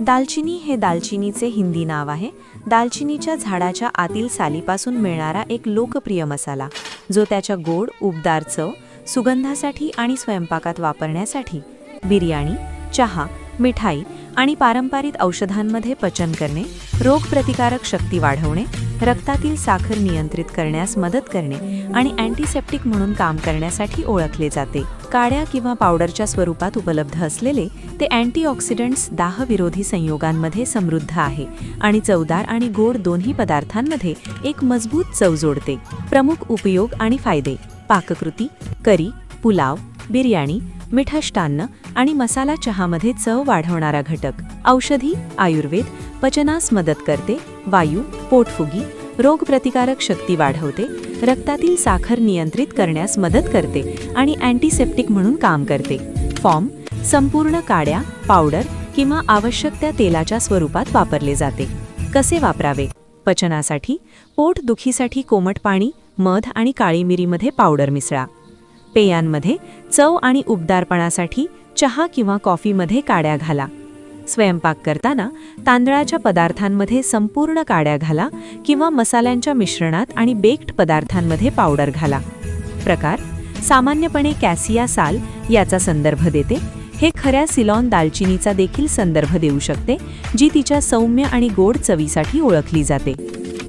दालचिनी हे दालचिनीचे हिंदी नाव आहे. दालचिनीच्या झाडाच्या आतील सालीपासून मिळणारा एक लोकप्रिय मसाला, जो त्याच्या गोड, उबदार चव, सुगंधासाठी आणि स्वयंपाकात वापरण्यासाठी बिर्याणी, चहा, मिठाई आणि पारंपरिक औषधांमध्ये पचन करणे, रोगप्रतिकारक शक्ती वाढवणे, रक्तातील साखर नियंत्रित करण्यास मदत करणे आणि अँटीसेप्टिक म्हणून काम करण्यासाठी ओळखले जाते. काड्या किंवा पावडरच्या स्वरूपात उपलब्ध असलेले ते अँटीऑक्सिडंट्स दाहविरोधी संयोगांमध्ये समृद्ध आहे आणि चवदार आणि गोड दोन्ही पदार्थांमध्ये एक मजबूत चव जोडते. प्रमुख उपयोग आणि फायदे: पाककृती: करी, पुलाव, बिर्याणी, मिठाष्टान्न आणि मसाला चहामध्ये चव वाढवणारा घटक. औषधी: आयुर्वेद, पचनास मदत करते, वायू, पोटफुगी, रोगप्रतिकारक शक्ती वाढवते, रक्तातील साखर नियंत्रित करण्यास मदत करते आणि अँटीसेप्टिक म्हणून काम करते. फॉर्म: संपूर्ण काड्या, पावडर किंवा आवश्यक त्या तेलाच्या स्वरूपात वापरले जाते. कसे वापरावे? पचनासाठी: पोटदुखीसाठी कोमट पाणी, मध आणि काळी मिरीमध्ये पावडर मिसळा. पेयांमध्ये: चव आणि उबदारपणासाठी चहा किंवा कॉफीमध्ये काड्या घाला. स्वयंपाक करताना तांदळाच्या पदार्थांमध्ये संपूर्ण काड्या घाला किंवा मसाल्यांच्या मिश्रणात आणि बेक्ड पदार्थांमध्ये पावडर घाला. प्रकार: सामान्यपणे कॅसिया साल याचा संदर्भ देते. हे खऱ्या सिलॉन दालचिनीचा देखील संदर्भ देऊ शकते, जी तिच्या सौम्य आणि गोड चवीसाठी ओळखली जाते.